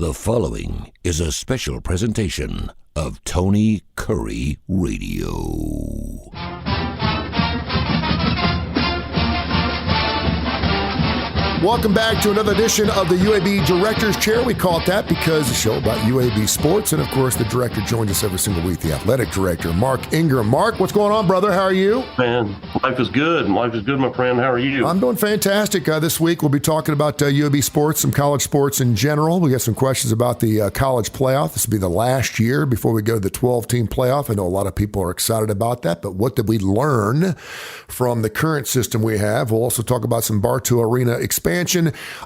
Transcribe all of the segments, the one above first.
The following is a special presentation of Tony Kurre Radio. Welcome back to another edition of the UAB Director's Chair. We call it that because it's a show about UAB sports. And, of course, the director joins us every single week, the athletic director, Mark Ingram. Mark, what's going on, brother? How are you? Man, life is good. Life is good, my friend. How are you? I'm doing fantastic. This week we'll be talking about UAB sports, some college sports in general. We got some questions about the college playoff. This will be the last year before we go to the 12-team playoff. I know a lot of people are excited about that, but what did we learn from the current system we have? We'll also talk about some Bartow Arena expansion.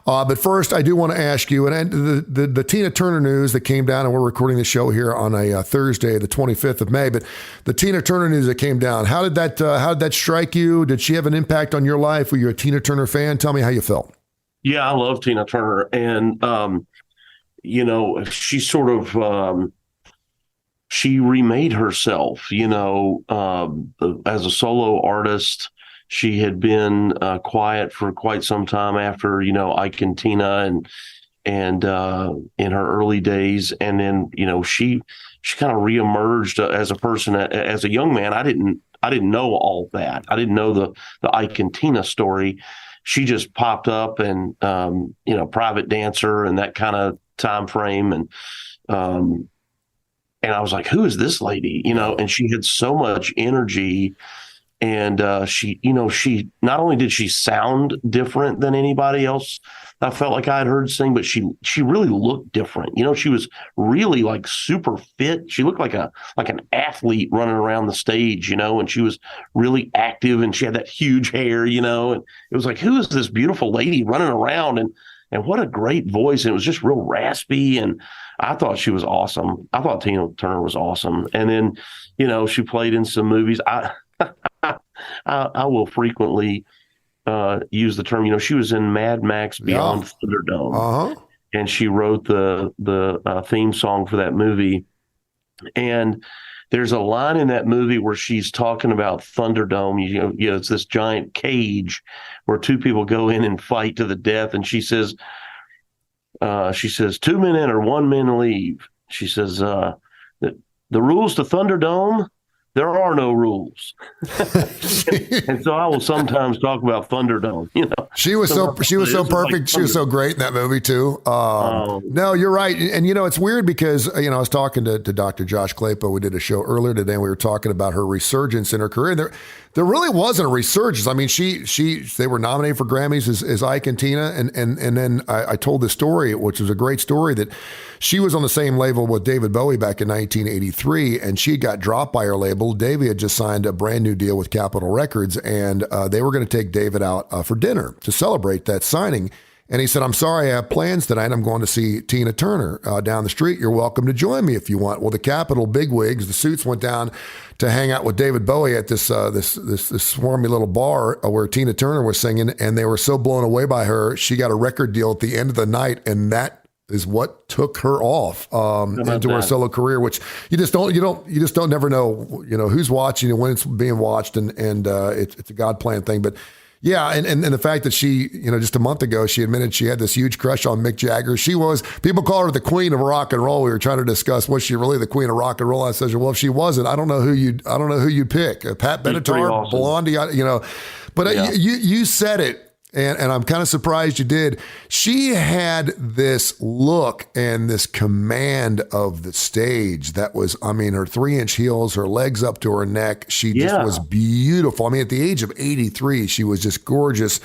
But first, I do want to ask you, and the Tina Turner news that came down, and we're recording the show here on a Thursday, the 25th of May, but the Tina Turner news that came down, how did that strike you? Did she have an impact on your life? Were you a Tina Turner fan? Tell me how you felt. Yeah, I love Tina Turner. And, she sort of, she remade herself, as a solo artist. She had been quiet for quite some time after, Ike and Tina and in her early days. And then, she kind of reemerged as a person, as a young man. I didn't know all that. I didn't know the Ike and Tina story. She just popped up and, private dancer and that kind of time frame. And I was like, who is this lady? And she had so much energy. And she not only did she sound different than anybody else I felt like I had heard sing, but she really looked different. She was really like super fit. She looked like an athlete running around the stage, and she was really active and she had that huge hair, and it was like, who is this beautiful lady running around? And what a great voice. And it was just real raspy. And I thought she was awesome. I thought Tina Turner was awesome. And then, she played in some movies. I will frequently use the term, she was in Mad Max Beyond Thunderdome, and she wrote the theme song for that movie. And there's a line in that movie where she's talking about Thunderdome. It's this giant cage where two people go in and fight to the death. And she says, 2 men enter, 1 man leave. She says, the rules to Thunderdome, there are no rules. and so I will sometimes talk about Thunderdome, She was so perfect. Like she was so great in that movie too. No, you're right. And it's weird because, I was talking to Dr. Josh Claypo. We did a show earlier today and we were talking about her resurgence in her career. And there really wasn't a resurgence. I mean, they were nominated for Grammys as Ike and Tina. And then I told this story, which was a great story, that she was on the same label with David Bowie back in 1983, and she got dropped by her label. David had just signed a brand new deal with Capitol Records, and they were going to take David out for dinner to celebrate that signing. And he said, I'm sorry, I have plans tonight. I'm going to see Tina Turner down the street. You're welcome to join me if you want. Well, the Capitol bigwigs, the suits, went down to hang out with David Bowie at this swarmy little bar where Tina Turner was singing, and they were so blown away by her, she got a record deal at the end of the night, and that is what took her off into her solo career, which you just don't never know, who's watching and when it's being watched, and it's a God plan thing. But yeah, and the fact that she, just a month ago, she admitted she had this huge crush on Mick Jagger. People call her the queen of rock and roll. We were trying to discuss, was she really the queen of rock and roll? I said, well, if she wasn't, I don't know who you'd pick. Pat Benatar, awesome. Blondie, But you said it. And I'm kind of surprised you did. She had this look and this command of the stage that was, her 3-inch heels, her legs up to her neck. She just was beautiful. At the age of 83, she was just gorgeous.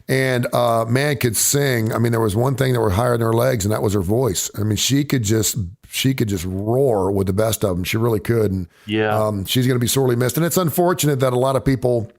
And man, could sing. There was one thing that was higher than her legs, and that was her voice. She could just roar with the best of them. She really could. And she's going to be sorely missed. And it's unfortunate that a lot of people.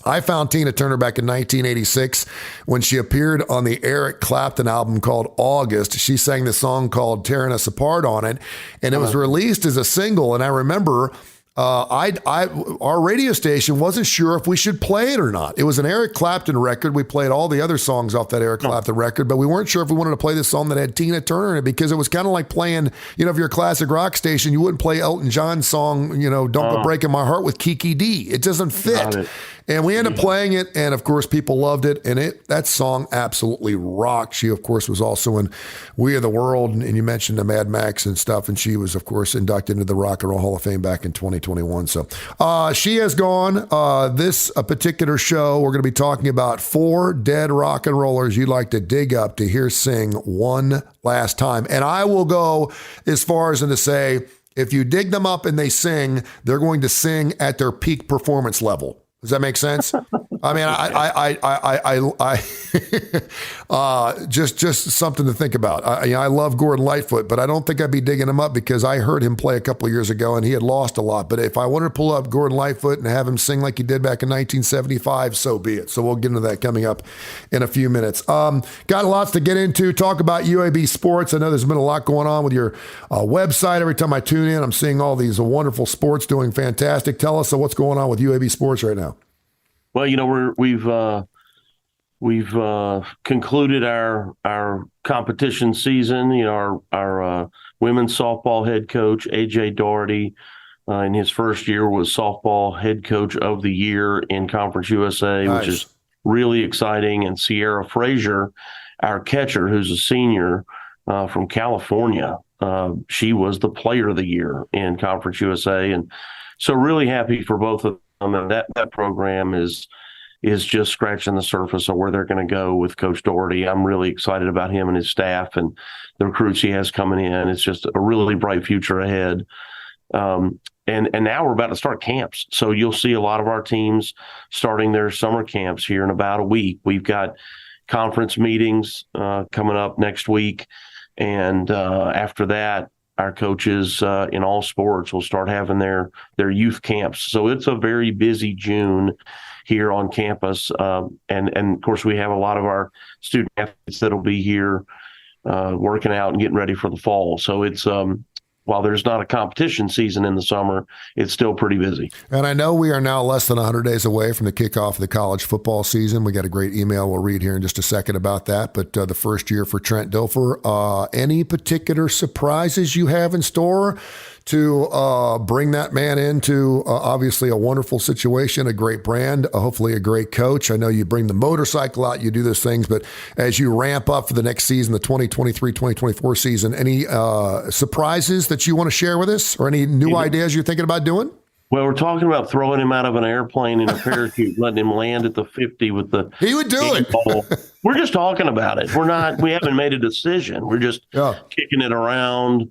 I found Tina Turner back in 1986 when she appeared on the Eric Clapton album called August. She sang the song called Tearing Us Apart on it, and it was released as a single. And I remember Our radio station wasn't sure if we should play it or not. It was an Eric Clapton record. We played all the other songs off that Eric Clapton record, but we weren't sure if we wanted to play this song that had Tina Turner in it, because it was kind of like playing, if you're a classic rock station, you wouldn't play Elton John's song, Don't Go Breaking My Heart with Kiki D. It doesn't fit. And we ended up playing it, and of course, people loved it. And that song absolutely rocked. She, of course, was also in We Are the World, and you mentioned the Mad Max and stuff. And she was, of course, inducted into the Rock and Roll Hall of Fame back in 2021. So she has gone. This particular show, we're going to be talking about 4 dead rock and rollers you'd like to dig up to hear sing one last time. And I will go as far as to say, if you dig them up and they sing, they're going to sing at their peak performance level. Does that make sense? I mean, just something to think about. I love Gordon Lightfoot, but I don't think I'd be digging him up because I heard him play a couple of years ago and he had lost a lot. But if I wanted to pull up Gordon Lightfoot and have him sing like he did back in 1975, so be it. So we'll get into that coming up in a few minutes. Got lots to get into. Talk about UAB sports. I know there's been a lot going on with your website. Every time I tune in, I'm seeing all these wonderful sports doing fantastic. Tell us what's going on with UAB sports right now. Well, we've concluded our competition season. Our women's softball head coach AJ Doherty, in his first year, was softball head coach of the year in Conference USA, nice. Which is really exciting. And Sierra Frazier, our catcher, who's a senior from California, she was the player of the year in Conference USA, and so really happy for both of them. And that program is just scratching the surface of where they're going to go with Coach Doherty. I'm really excited about him and his staff and the recruits he has coming in. It's just a really bright future ahead. And now we're about to start camps. So you'll see a lot of our teams starting their summer camps here in about a week. We've got conference meetings coming up next week. And after that, our coaches in all sports will start having their youth camps. So it's a very busy June here on campus. And of course, we have a lot of our student athletes that'll be here working out and getting ready for the fall. So it's while there's not a competition season in the summer, it's still pretty busy. And I know we are now less than 100 days away from the kickoff of the college football season. We got a great email we'll read here in just a second about that. But the first year for Trent Dilfer, any particular surprises you have in store to bring that man into obviously a wonderful situation, a great brand, hopefully a great coach? I know you bring the motorcycle out, you do those things, but as you ramp up for the next season, the 2023-2024 season, any surprises that you want to share with us, or any new ideas you're thinking about doing? Well, we're talking about throwing him out of an airplane in a parachute, letting him land at the 50 with the. He would do it. Ball. We're just talking about it. We haven't made a decision. We're just kicking it around,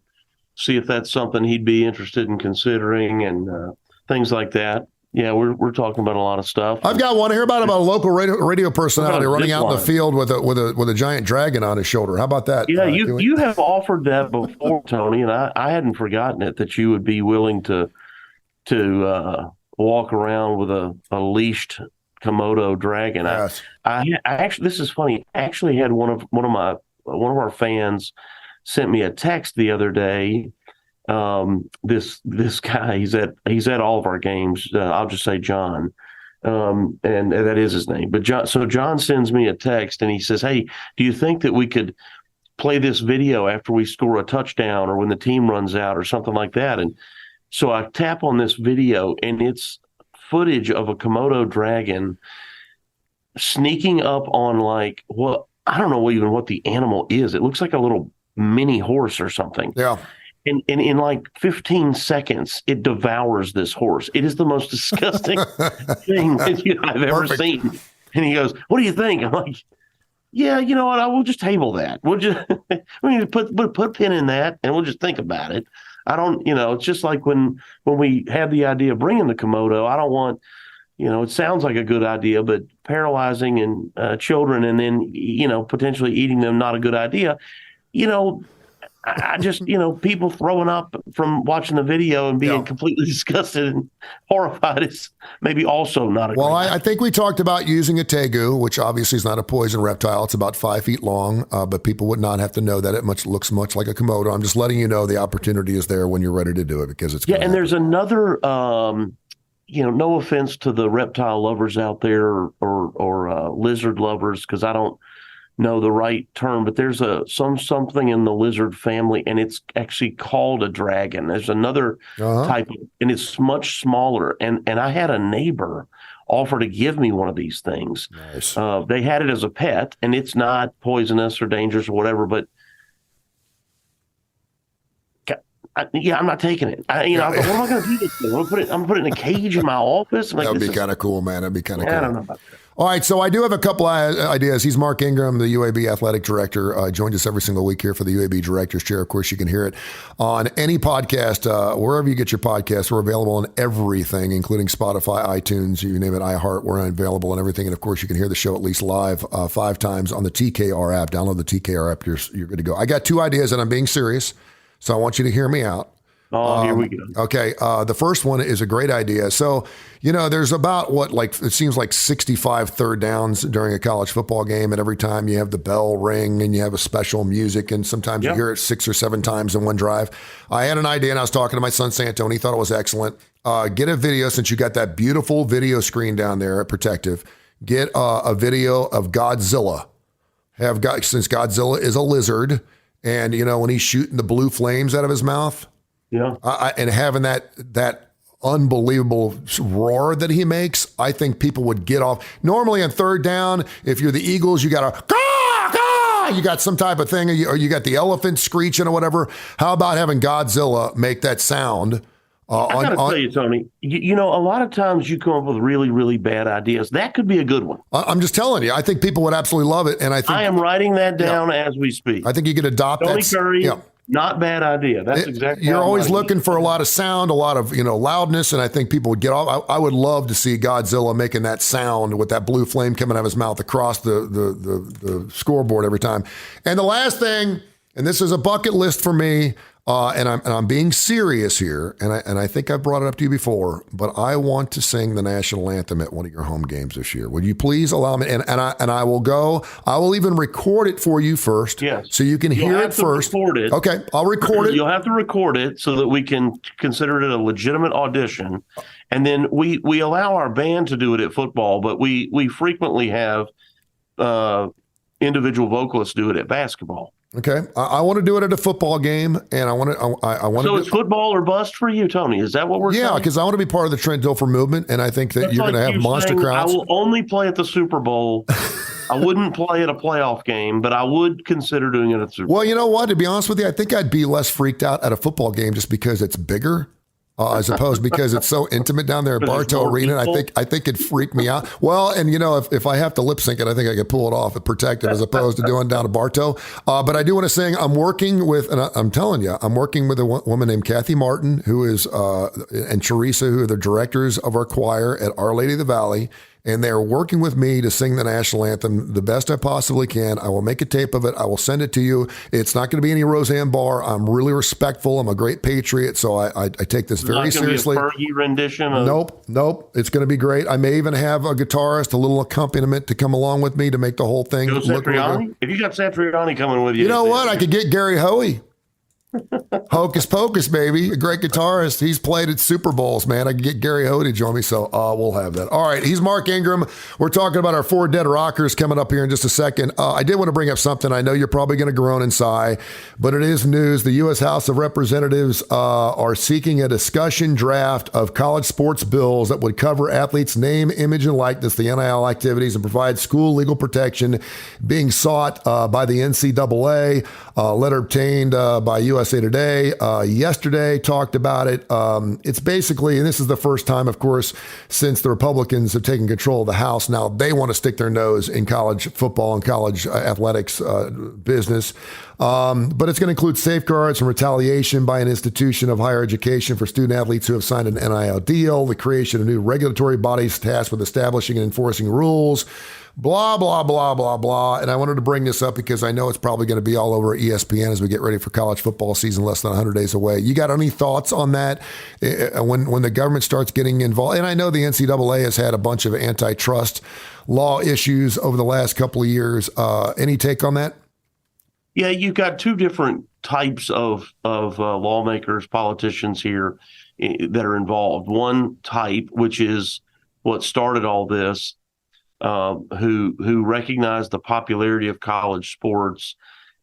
see if that's something he'd be interested in considering, and things like that. Yeah, we're talking about a lot of stuff. I've got one. I hear about a local radio personality running out in the field with a giant dragon on his shoulder. How about that? Yeah, you have offered that before, Tony, and I hadn't forgotten it, that you would be willing to walk around with a leashed Komodo dragon. Yes. I actually, this is funny. I actually had one of our fans sent me a text the other day. This guy, he's at all of our games. I'll just say John, and that is his name. But John sends me a text and he says, "Hey, do you think that we could play this video after we score a touchdown or when the team runs out or something like that?" And so I tap on this video, and it's footage of a Komodo dragon sneaking up on, like, what, I don't know even what the animal is. It looks like a little mini horse or something. Yeah. And in like 15 seconds, it devours this horse. It is the most disgusting thing that I've ever seen. And he goes, "What do you think?" I'm like, "Yeah, you know what? I will just table that. We'll just put a pin in that, and we'll just think about it." I don't, it's just like when we had the idea of bringing the Komodo, I don't want, it sounds like a good idea, but paralyzing and children and then, potentially eating them, not a good idea. I just, people throwing up from watching the video and being completely disgusted and horrified is maybe also not a Well, great I think we talked about using a tegu, which obviously is not a poison reptile. It's about 5 feet long, but people would not have to know that. It looks much like a Komodo. I'm just letting you know the opportunity is there when you're ready to do it because it's and there's another, no offense to the reptile lovers out there or lizard lovers, because I don't know the right term, but there's something in the lizard family, and it's actually called a dragon. There's another type, and it's much smaller. And I had a neighbor offer to give me one of these things. Nice. They had it as a pet, and it's not poisonous or dangerous or whatever, but I'm not taking it. What am I going to do this thing? I'm going to put it in a cage in my office. That would be kind of cool, man. That'd be kind of cool. I don't know about that. All right, so I do have a couple of ideas. He's Mark Ingram, the UAB athletic director. Joins us every single week here for the UAB Director's Chair. Of course, you can hear it on any podcast, wherever you get your podcasts. We're available on everything, including Spotify, iTunes, you name it, iHeart. We're available on everything. And, of course, you can hear the show at least live 5 times on the TKR app. Download the TKR app. You're good to go. I got 2 ideas, and I'm being serious, so I want you to hear me out. Oh, here we go. Okay. The first one is a great idea. So, there's about it seems like 65 third downs during a college football game. And every time you have the bell ring and you have a special music, and sometimes you hear it 6 or 7 times in one drive. I had an idea, and I was talking to my son, Santoni. He thought it was excellent. Get a video, since you got that beautiful video screen down there at Protective. Get a video of Godzilla. Since Godzilla is a lizard, and, when he's shooting the blue flames out of his mouth. Yeah. And having that unbelievable roar that he makes, I think people would get off. Normally on third down, if you're the Eagles, you got you got some type of thing, or you got the elephant screeching or whatever. How about having Godzilla make that sound? I got to tell you, Tony, a lot of times you come up with really, really bad ideas. That could be a good one. I'm just telling you, I think people would absolutely love it. And I I think you could adopt Tony that. Curry. Yeah. Not bad idea. That's exactly. You're always looking for a lot of sound, a lot of loudness, and I think people would get off. I would love to see Godzilla making that sound with that blue flame coming out of his mouth across the scoreboard every time. And the last thing, and this is a bucket list for me, and I'm being serious here, and I think I brought it up to you before, but I want to sing the national anthem at one of your home games this year. Would you please allow me? And I will go. I will even record it for you first, so you can hear it first. Record it. Okay, I'll record it. You'll have to record it so that we can consider it a legitimate audition, and then we allow our band to do it at football, but we frequently have individual vocalists do it at basketball. Okay, I want to do it at a football game, and I want to. So it's football or bust for you, Tony? Is that what we're saying? Yeah, because I want to be part of the Trent Dilfer movement, and I think that you're going to have monster crowds. I will only play at the Super Bowl. I wouldn't play at a playoff game, but I would consider doing it at the Super Bowl. Well, you know what? To be honest with you, I think I'd be less freaked out at a football game just because it's bigger. As opposed because it's so intimate down there at Bartow Arena. I think it'd freak me out. Well, and if I have to lip sync it, I think I could pull it off at Protective as opposed to doing down at Bartow. But I do want to sing. I'm working with, and I'm telling you, I'm working with a woman named Kathy Martin, who is and Teresa, who are the directors of our choir at Our Lady of the Valley. And they're working with me to sing the national anthem the best I possibly can. I will make a tape of it. I will send it to you. It's not going to be any Roseanne Barr. I'm really respectful. I'm a great patriot, so I take this very seriously. Be a Fergie rendition? Nope. It's going to be great. I may even have a guitarist, a little accompaniment to come along with me to make the whole thing look really good. If you got Satriani coming with you. You know what? I could get Gary Hoey. Hocus Pocus, baby. A great guitarist. He's played at Super Bowls, man. I can get Gary Ho to join me, so we'll have that. All right, he's Mark Ingram. We're talking about our 4 dead rockers coming up here in just a second. I did want to bring up something. I know you're probably going to groan and sigh, but it is news. The U.S. House of Representatives are seeking a discussion draft of college sports bills that would cover athletes' name, image, and likeness, the NIL activities, and provide school legal protection being sought by the NCAA. Letter obtained by USA Today yesterday talked about it. It's basically, and this is the first time, of course, since the Republicans have taken control of the House. Now they want to stick their nose in college football and college athletics business. But it's going to include safeguards from retaliation by an institution of higher education for student athletes who have signed an NIL deal, the creation of new regulatory bodies tasked with establishing and enforcing rules, blah, blah, blah, blah, blah. And I wanted to bring this up because I know it's probably going to be all over ESPN as we get ready for college football season, less than 100 days away. You got any thoughts on that when the government starts getting involved? And I know the NCAA has had a bunch of antitrust law issues over the last couple of years. Any take on that? Yeah, you've got two different types of lawmakers, politicians here that are involved. One type, which is what started all this, who recognized the popularity of college sports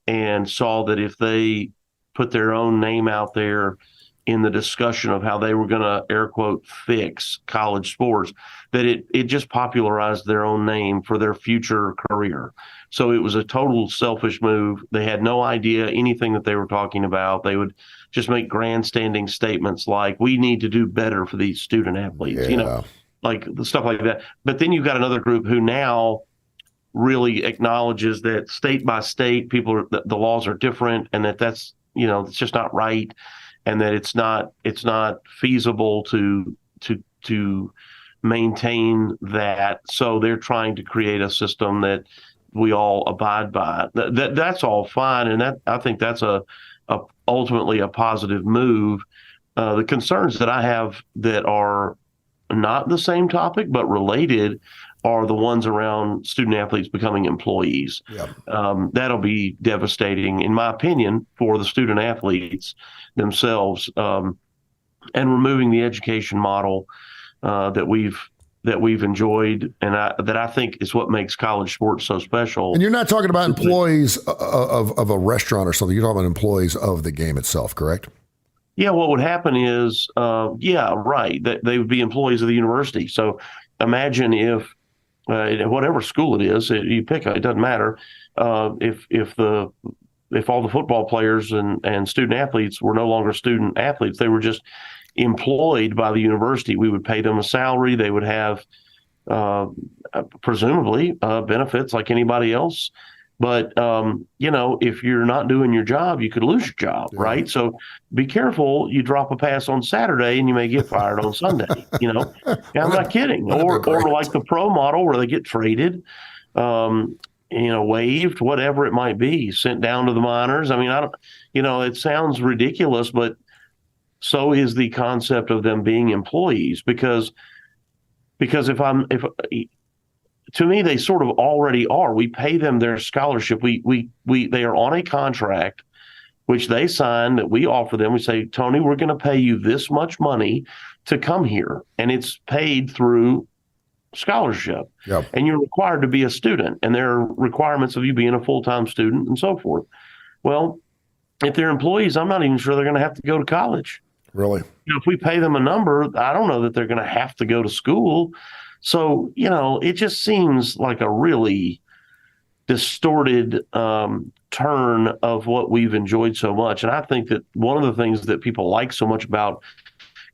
and saw that if they put their own name out there in the discussion of how they were going to, air quote, fix college sports, that it just popularized their own name for their future career. So it was a total selfish move. They had no idea anything that they were talking about. They would just make grandstanding statements like, we need to do better for these student athletes, like the stuff like that. But then you've got another group who now really acknowledges that state by state, the laws are different, and that's it's just not right, and that it's not feasible to maintain that. So they're trying to create a system that we all abide by. That's all fine, and I think that's ultimately a positive move. The concerns that I have that are not the same topic but related are the ones around student athletes becoming employees. Yep. That'll be devastating, in my opinion, for the student athletes themselves, and removing the education model that we've enjoyed, and that I think is what makes college sports so special. And you're not talking about employees of a restaurant or something. You're talking about employees of the game itself, correct? Yeah, what would happen is, that they would be employees of the university. So imagine if whatever school it is, you pick, it doesn't matter. If all the football players and student athletes were no longer student athletes, they were just employed by the university. We would pay them a salary. They would have presumably benefits like anybody else. But, if you're not doing your job, you could lose your job, right? So be careful. You drop a pass on Saturday and you may get fired on Sunday, I'm not kidding. Or like the pro model where they get traded, waived, whatever it might be, sent down to the minors. I mean, it sounds ridiculous, but so is the concept of them being employees, because to me, they sort of already are. We pay them their scholarship. They are on a contract, which they sign, that we offer them. We say, Tony, we're going to pay you this much money to come here, and it's paid through scholarship. Yep. And you're required to be a student, and there are requirements of you being a full-time student and so forth. Well, if they're employees, I'm not even sure they're going to have to go to college. Really? If we pay them a number, I don't know that they're going to have to go to school. So, it just seems like a really distorted turn of what we've enjoyed so much. And I think that one of the things that people like so much about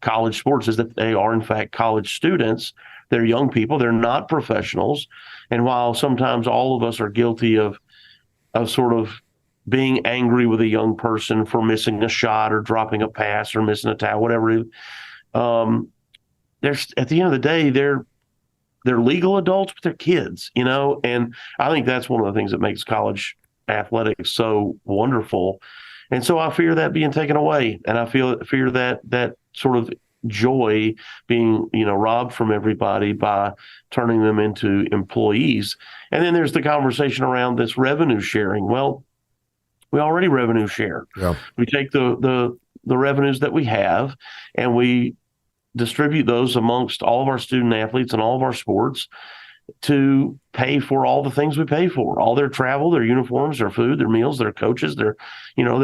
college sports is that they are, in fact, college students. They're young people. They're not professionals. And while sometimes all of us are guilty of sort of being angry with a young person for missing a shot or dropping a pass or missing a tackle, whatever it is, at the end of the day, they're legal adults, but they're kids, and I think that's one of the things that makes college athletics so wonderful. And so I fear that being taken away, and I fear that sort of joy being, robbed from everybody by turning them into employees. And then there's the conversation around this revenue sharing. Well, we already revenue share. Yeah. We take the revenues that we have and we distribute those amongst all of our student athletes and all of our sports to pay for all the things we pay for, all their travel, their uniforms, their food, their meals, their coaches, their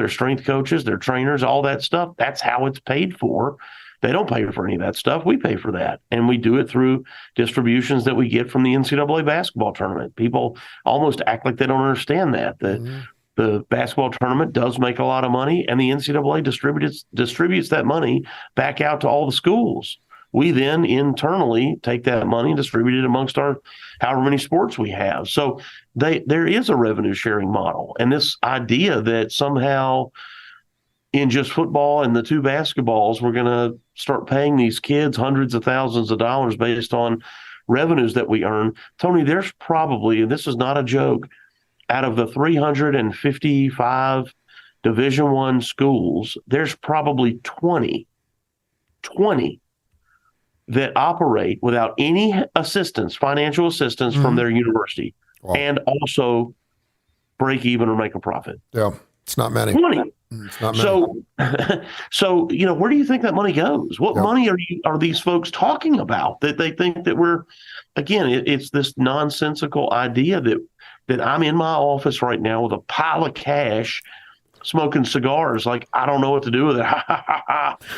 strength coaches, their trainers, all that stuff. That's how it's paid for. They don't pay for any of that stuff. We pay for that. And we do it through distributions that we get from the NCAA basketball tournament. People almost act like they don't understand that. The basketball tournament does make a lot of money, and the NCAA distributes that money back out to all the schools. We then internally take that money and distribute it amongst our however many sports we have. So there is a revenue sharing model. And this idea that somehow in just football and the two basketballs, we're going to start paying these kids hundreds of thousands of dollars based on revenues that we earn, Tony, there's probably, and this is not a joke, out of the 355 Division I schools, there's probably 20 that operate without any assistance, financial assistance from their university, and also break even or make a profit. Yeah, it's not many. 20. It's not many. So where do you think that money goes? What money are these folks talking about that they think that we're, again, it's this nonsensical idea that I'm in my office right now with a pile of cash, smoking cigars, like I don't know what to do with it.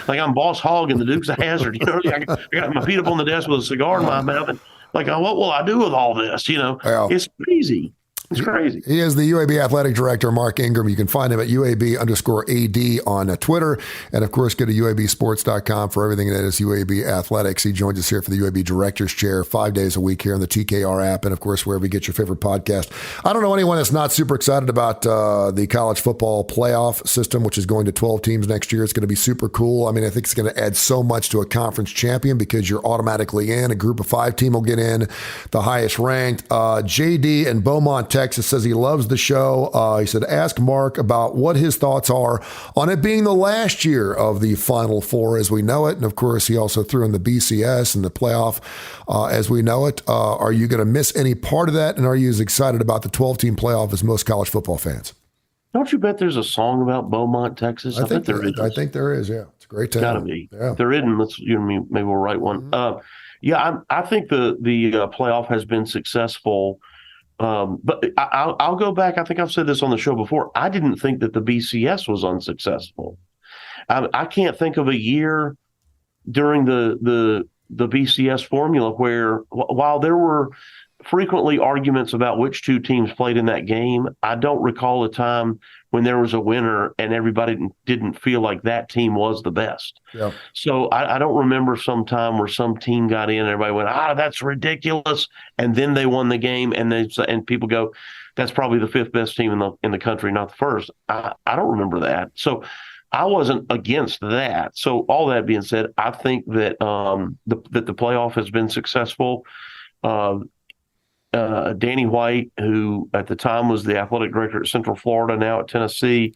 Like I'm Boss Hogg in the Dukes of Hazzard. I got my feet up on the desk with a cigar in my mouth, and like, what will I do with all this? It's crazy. It's crazy. He is the UAB athletic director, Mark Ingram. You can find him at UAB_AD on Twitter. And of course, go to UABsports.com for everything that is UAB athletics. He joins us here for the UAB director's chair 5 days a week here on the TKR app. And of course, wherever you get your favorite podcast. I don't know anyone that's not super excited about the college football playoff system, which is going to 12 teams next year. It's going to be super cool. I mean, I think it's going to add so much to a conference champion because you're automatically in. A group of 5 team will get in, the highest ranked. JD in Beaumont, Texas says he loves the show. He said, ask Mark about what his thoughts are on it being the last year of the Final Four as we know it. And of course, he also threw in the BCS and the playoff as we know it. Are you going to miss any part of that? And are you as excited about the 12-team playoff as most college football fans? Don't you bet there's a song about Beaumont, Texas? I think there is. I think there is, yeah. It's a great town. Gotta be. Yeah. If there isn't, maybe we'll write one. I think the playoff has been successful. But I'll go back. I think I've said this on the show before. I didn't think that the BCS was unsuccessful. I can't think of a year during the BCS formula where, while there were frequently arguments about which 2 teams played in that game, I don't recall a time when there was a winner and everybody didn't feel like that team was the best. Yeah. So I don't remember some time where some team got in and everybody went, that's ridiculous, and then they won the game, and people go, that's probably the 5th best team in the country, not the first. I don't remember that. So I wasn't against that. So all that being said, I think that that the playoff has been successful. Danny White, who at the time was the athletic director at Central Florida, now at Tennessee,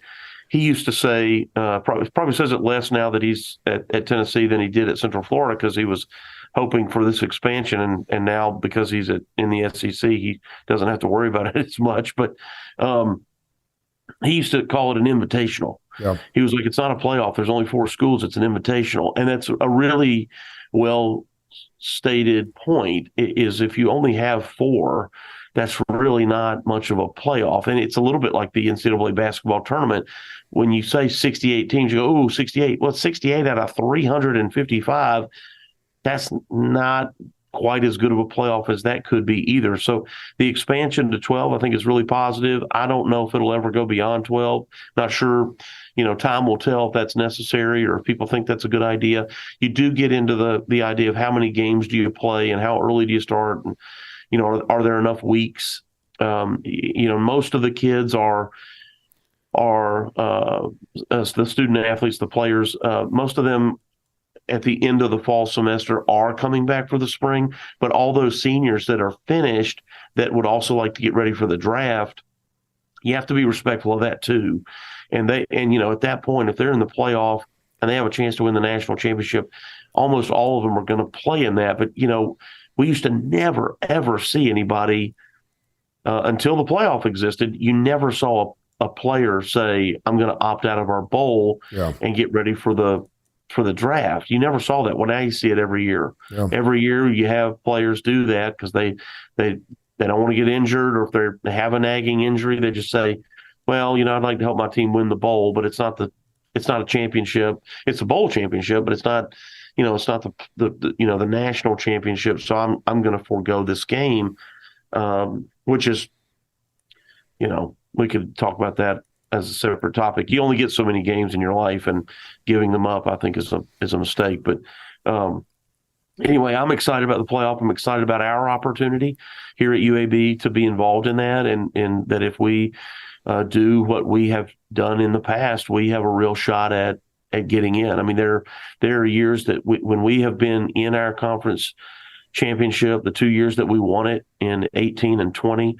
he used to say, probably says it less now that he's at Tennessee than he did at Central Florida, because he was hoping for this expansion, and now because he's in the SEC, he doesn't have to worry about it as much. But he used to call it an invitational. Yeah. He was like, it's not a playoff. There's only 4 schools. It's an invitational. And that's a really well stated point, is if you only have 4, that's really not much of a playoff. And it's a little bit like the NCAA basketball tournament. When you say 68 teams, you go, 68. Well, 68 out of 355. That's not quite as good of a playoff as that could be either. So the expansion to 12, I think, is really positive. I don't know if it'll ever go beyond 12. Not sure. Time will tell if that's necessary or if people think that's a good idea. You do get into the idea of how many games do you play and how early do you start, and are there enough weeks? Most of the kids are the student athletes, the players. Most of them at the end of the fall semester are coming back for the spring, but all those seniors that are finished that would also like to get ready for the draft, you have to be respectful of that too. And at that point, if they're in the playoff and they have a chance to win the national championship, almost all of them are going to play in that. But, we used to never, ever see anybody until the playoff existed. You never saw a player say, I'm going to opt out of our bowl and get ready for the draft. You never saw that. Well, now you see it every year. Yeah. Every year you have players do that because they don't want to get injured, or if they have a nagging injury, they just say, well, I'd like to help my team win the bowl, but it's not a championship. It's a bowl championship, but it's not, it's not the national championship. So I'm going to forego this game, which is, we could talk about that as a separate topic. You only get so many games in your life, and giving them up, I think, is a mistake. But anyway, I'm excited about the playoff. I'm excited about our opportunity here at UAB to be involved in that, and that if we do what we have done in the past, we have a real shot at getting in. I mean, there are years that when we have been in our conference championship, the 2 years that we won it in 18 and 20,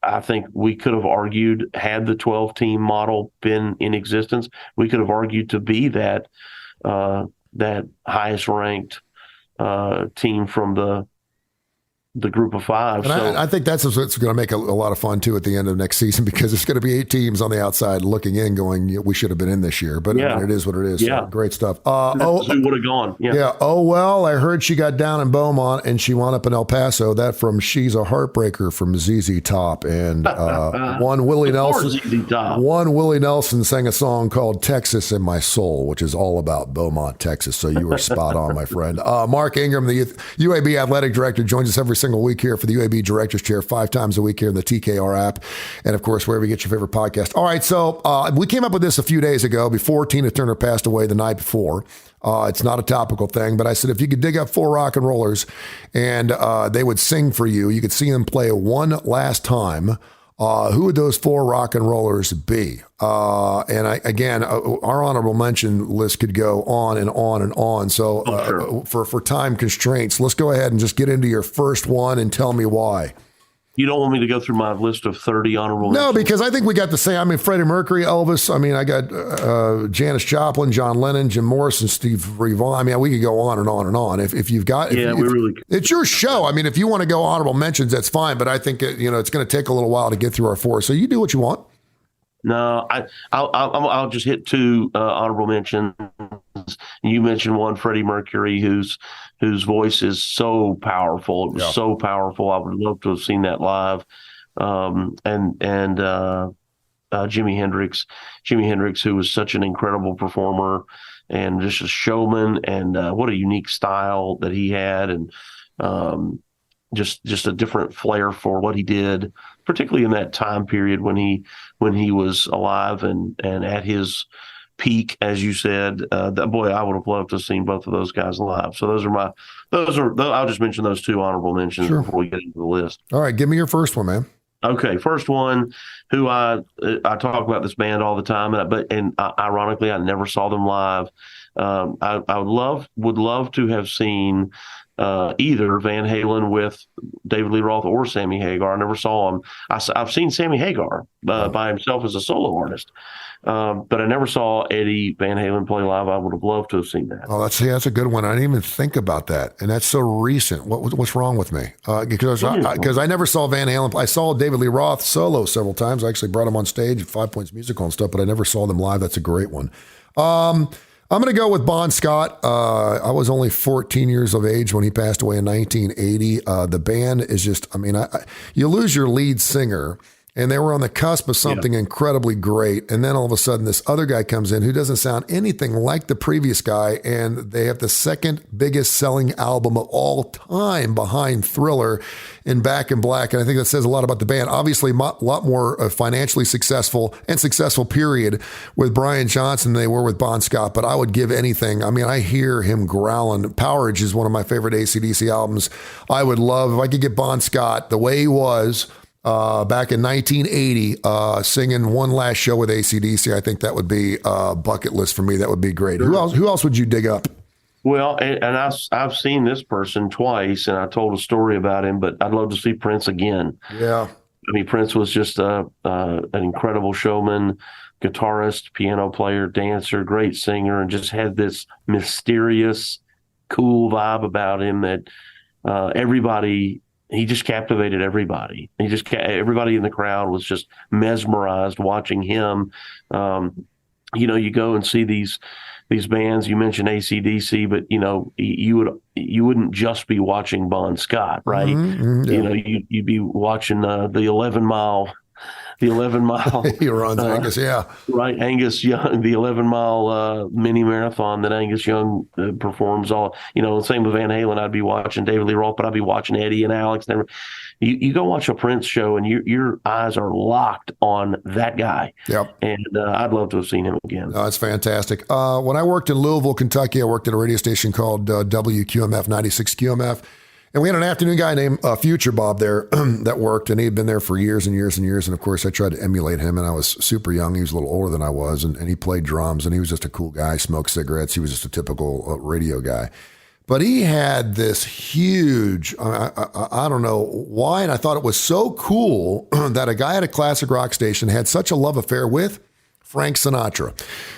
I think we could have argued, had the 12-team model been in existence, we could have argued to be that highest ranked team from the group of five. And I think that's what's going to make a lot of fun too at the end of next season, because it's going to be 8 teams on the outside looking in going, we should have been in this year, but I mean, it is what it is. Yeah. So, great stuff. Who would have gone? Yeah. Oh, well, I heard she got down in Beaumont and she wound up in El Paso. That from She's a Heartbreaker from ZZ Top. And one Willie Nelson sang a song called Texas in My Soul, which is all about Beaumont, Texas. So you were spot on, my friend. Mark Ingram, the UAB athletic director, joins us every single week here for the UAB Director's Chair 5 times a week here in the TKR app. And of course, wherever you get your favorite podcast. All right. So we came up with this a few days ago before Tina Turner passed away the night before. It's not a topical thing, but I said, if you could dig up 4 rock and rollers and they would sing for you, you could see them play one last time. Who would those 4 rock and rollers be? And our honorable mention list could go on and on and on. So for time constraints, let's go ahead and just get into your first one and tell me why. You don't want me to go through my list of 30 honorable mentions? No, because I think we got the same. I mean, Freddie Mercury, Elvis. I mean, I got Janis Joplin, John Lennon, Jim Morrison, Steve Ray Vaughan. I mean, we could go on and on and on. If you've got, we really could. It's your show. I mean, if you want to go honorable mentions, that's fine. But I think it's going to take a little while to get through our 4. So you do what you want. No, I'll just hit 2 honorable mentions. You mentioned one, Freddie Mercury, whose voice is so powerful. It was so powerful. I would love to have seen that live. And Jimi Hendrix, who was such an incredible performer and just a showman, and what a unique style that he had, and just a different flair for what he did, particularly in that time period when he was alive and at his peak, as you said. I would have loved to have seen both of those guys live. So I'll just mention those 2 honorable mentions before we get into the list. All right, give me your first one, man. Okay, first one, who I talk about this band all the time, and ironically, I never saw them live. I would love to have seen either Van Halen with David Lee Roth or Sammy Hagar. I never saw him. I've seen Sammy Hagar by himself as a solo artist, but I never saw Eddie Van Halen play live. I would have loved to have seen that. Oh, that's a good one. I didn't even think about that, and that's so recent. What's wrong with me? Because I never saw Van Halen. I saw David Lee Roth solo several times. I actually brought him on stage at 5 Points Musical and stuff, but I never saw them live. That's a great one. I'm going to go with Bon Scott. I was only 14 years of age when he passed away in 1980. The band is just, you lose your lead singer, and they were on the cusp of something incredibly great. And then all of a sudden, this other guy comes in who doesn't sound anything like the previous guy, and they have the second biggest selling album of all time behind Thriller in Back in Black. And I think that says a lot about the band. Obviously, a lot more financially successful period with Brian Johnson than they were with Bon Scott. But I would give anything. I mean, I hear him growling. Powerage is one of my favorite AC/DC albums. I would love if I could get Bon Scott the way he was back in 1980, singing one last show with AC/DC. I think that would be a bucket list for me. That would be great. Sure. Who else would you dig up? Well, and I've seen this person twice, and I told a story about him, but I'd love to see Prince again. Yeah. I mean, Prince was just an incredible showman, guitarist, piano player, dancer, great singer, and just had this mysterious, cool vibe about him that he just captivated everybody. Everybody in the crowd was just mesmerized watching him. You go and see these bands. You mentioned AC/DC, but you wouldn't just be watching Bon Scott, right? Mm-hmm, yeah. You'd be watching the 11 mile. He runs Angus, yeah. Right, Angus Young, the 11-mile mini marathon that Angus Young performs all. Same with Van Halen. I'd be watching David Lee Roth, but I'd be watching Eddie and Alex. You go watch a Prince show, and your eyes are locked on that guy. Yep. And I'd love to have seen him again. Oh, that's fantastic. When I worked in Louisville, Kentucky, I worked at a radio station called WQMF, 96 QMF. And we had an afternoon guy named Future Bob there that worked, and he had been there for years and years and years. And of course, I tried to emulate him, and I was super young. He was a little older than I was, and he played drums, and he was just a cool guy, smoked cigarettes. He was just a typical radio guy. But he had this huge, I don't know why, and I thought it was so cool that a guy at a classic rock station had such a love affair with Frank Sinatra.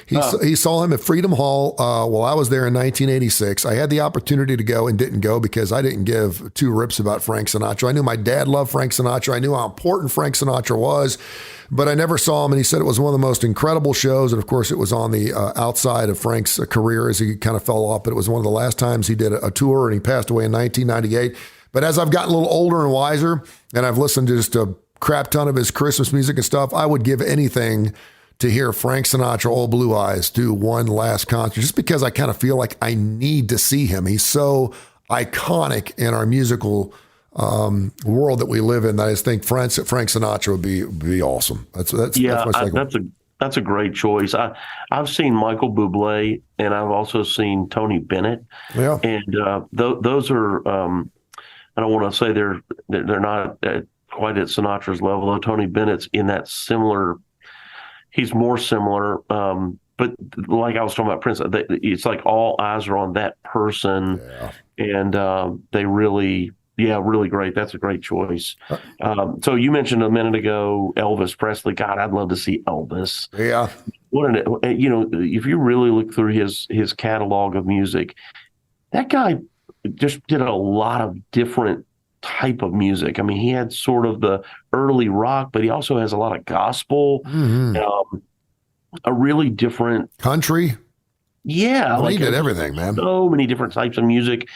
He saw him at Freedom Hall while I was there in 1986. I had the opportunity to go and didn't go because I didn't give two rips about Frank Sinatra. I knew my dad loved Frank Sinatra. I knew how important Frank Sinatra was, but I never saw him. And he said it was one of the most incredible shows. And of course, it was on the outside of Frank's career as he kind of fell off. But it was one of the last times he did a tour, and he passed away in 1998. But as I've gotten a little older and wiser, and I've listened to just a crap ton of his Christmas music and stuff, I would give anything to hear Frank Sinatra, Old Blue Eyes, do one last concert, just because I kind of feel like I need to see him. He's so iconic in our musical world that we live in that I just think Frank Sinatra would be awesome. That's a great choice. I've seen Michael Bublé, and I've also seen Tony Bennett. Yeah, and those are I don't want to say they're not quite at Sinatra's level, though. Tony Bennett's in that similar. He's more similar, but like I was talking about Prince, it's like all eyes are on that person, and they really great. That's a great choice. So you mentioned a minute ago Elvis Presley. God, I'd love to see Elvis. Yeah, if you really look through his catalog of music, that guy just did a lot of different type of music. I mean, he had sort of the early rock, but he also has a lot of gospel, a really different country. Yeah, he did everything, man. So many different types of music,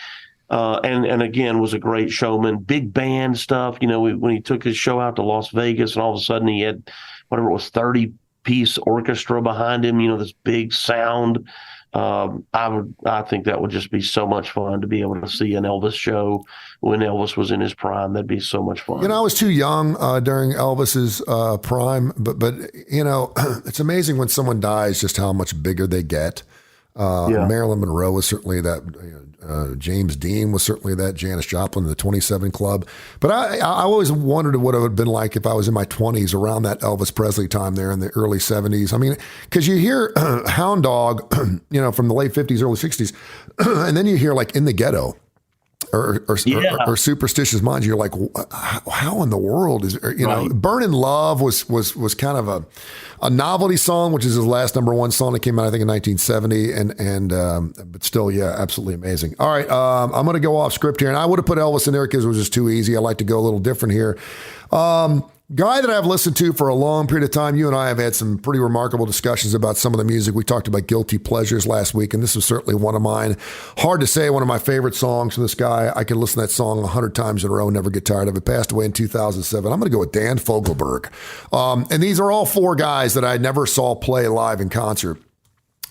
and again was a great showman. Big band stuff. When he took his show out to Las Vegas, and all of a sudden he had whatever it was 30-piece orchestra behind him. This big sound. I think that would just be so much fun to be able to see an Elvis show when Elvis was in his prime. That'd be so much fun. I was too young during Elvis's prime, but it's amazing when someone dies just how much bigger they get. Marilyn Monroe was certainly that. James Dean was certainly that. Janis Joplin, the 27 Club. But I always wondered what it would have been like if I was in my 20s around that Elvis Presley time there in the early 70s. I mean, because you hear Hound Dog, from the late 50s, early 60s, and then you hear like In the Ghetto. Or Superstitious Minds. You're like, how in the world is Burning Love was kind of a novelty song, which is his last number one song that came out I think in 1970, and but still, absolutely amazing. All right, I'm going to go off script here, and I would have put Elvis in there because it was just too easy. I like to go a little different here. Guy that I've listened to for a long period of time. You and I have had some pretty remarkable discussions about some of the music. We talked about Guilty Pleasures last week, and this was certainly one of mine. Hard to say, one of my favorite songs from this guy. I could listen to that song 100 times in a row, never get tired of it. Passed away in 2007. I'm going to go with Dan Fogelberg. And these are all four guys that I never saw play live in concert.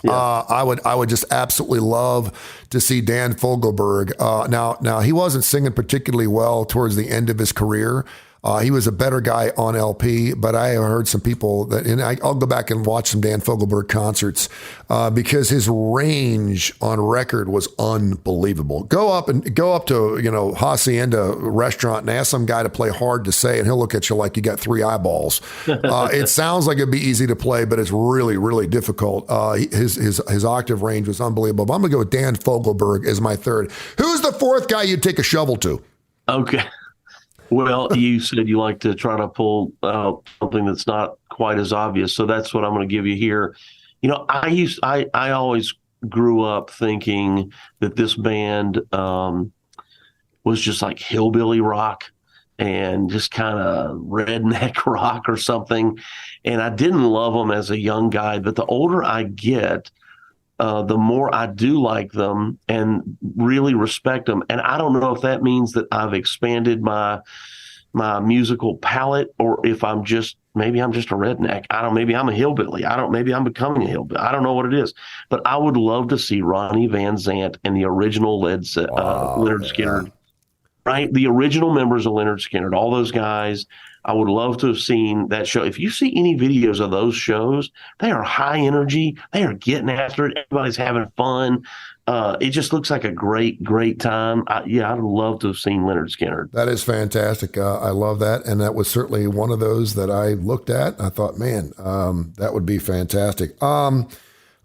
Yeah. I would just absolutely love to see Dan Fogelberg. Now he wasn't singing particularly well towards the end of his career. He was a better guy on LP, but I heard some people that, and I'll go back and watch some Dan Fogelberg concerts because his range on record was unbelievable. Go up to Hacienda restaurant and ask some guy to play Hard to Say, and he'll look at you like you got three eyeballs. It sounds like it'd be easy to play, but it's really, really difficult. His octave range was unbelievable. But I'm gonna go with Dan Fogelberg as my third. Who's the fourth guy you'd take a shovel to? Okay. Well, you said you like to try to pull out something that's not quite as obvious, so that's what I'm going to give you here. I always grew up thinking that this band was just like hillbilly rock and just kind of redneck rock or something, and I didn't love them as a young guy. But the older I get, the more I do like them and really respect them. And I don't know if that means that I've expanded my musical palette, or if maybe I'm just a redneck. Maybe I'm a hillbilly. Maybe I'm becoming a hillbilly. I don't know what it is, but I would love to see Ronnie Van Zant and the original Lynyrd Skynyrd, right? The original members of Lynyrd Skynyrd, all those guys. I would love to have seen that show. If you see any videos of those shows, they are high energy. They are getting after it. Everybody's having fun. It just looks like a great, great time. I'd love to have seen Lynyrd Skynyrd. That is fantastic. I love that. And that was certainly one of those that I looked at. I thought, man, that would be fantastic. I'm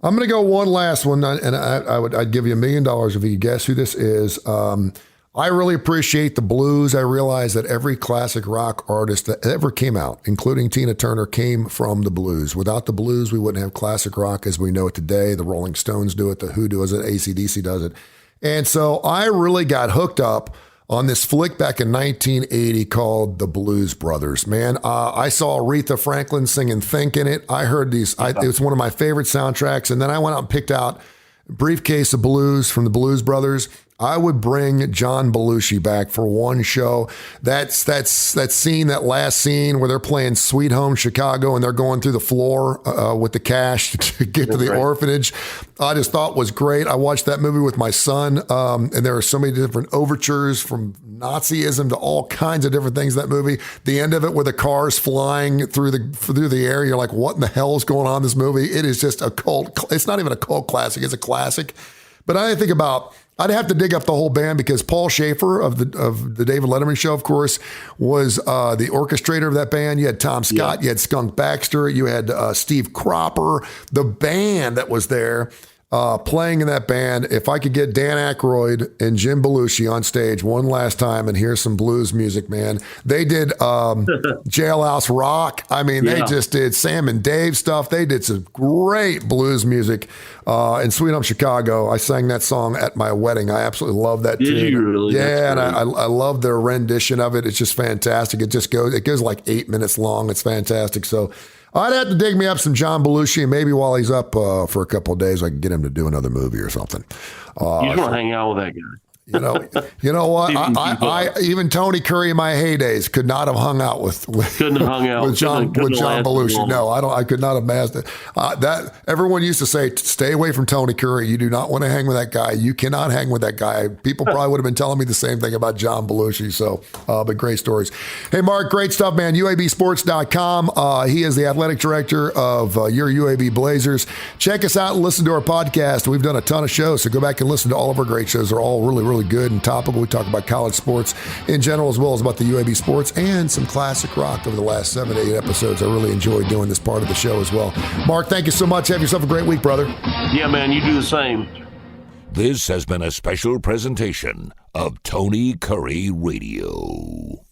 I'm going to go one last one, and I'd give you $1 million if you guess who this is. I really appreciate the blues. I realize that every classic rock artist that ever came out, including Tina Turner, came from the blues. Without the blues, we wouldn't have classic rock as we know it today. The Rolling Stones do it. The Who does it. AC/DC does it. And so I really got hooked up on this flick back in 1980 called The Blues Brothers. Man, I saw Aretha Franklin singing Think in it. I heard these. It was one of my favorite soundtracks. And then I went out and picked out Briefcase of Blues from the Blues Brothers. I would bring John Belushi back for one show. That scene, that last scene where they're playing Sweet Home Chicago and they're going through the floor with the cash to get to the orphanage, I just thought was great. I watched that movie with my son, and there are so many different overtures from Nazism to all kinds of different things in that movie. The end of it where the car's flying through the air, you're like, what in the hell is going on in this movie? It is just a cult. It's not even a cult classic. It's a classic. But I think about, I'd have to dig up the whole band because Paul Schaefer of the David Letterman Show, of course, was the orchestrator of that band. You had Tom Scott, you had Skunk Baxter, you had Steve Cropper, the band that was there playing in that band. If I could get Dan Aykroyd and Jim Belushi on stage one last time and hear some blues music, man. They did Jailhouse Rock. I mean, they just did Sam and Dave stuff. They did some great blues music. In Sweet Home Chicago, I sang that song at my wedding. I absolutely love that tune. Did you really? Yeah, and I love their rendition of it. It's just fantastic. It goes like 8 minutes long. It's fantastic. So I'd have to dig me up some John Belushi, and maybe while he's up for a couple of days, I can get him to do another movie or something. You just want to hang out with that guy. You know what? I even Tony Curry in my heydays could not have hung out with John Belushi. No, I could not have mastered that. Everyone used to say, "Stay away from Tony Curry. You do not want to hang with that guy. You cannot hang with that guy." People probably would have been telling me the same thing about John Belushi. So, but great stories. Hey, Mark, great stuff, man. UABsports.com. He is the athletic director of your UAB Blazers. Check us out and listen to our podcast. We've done a ton of shows, so go back and listen to all of our great shows. They're all really good and topical. We talk about college sports in general as well as about the UAB sports and some classic rock over the last 7 to 8 episodes. I really enjoyed doing this part of the show as well. Mark, thank you so much. Have yourself a great week, brother. Yeah, man, you do the same. This has been a special presentation of Tony Curry Radio.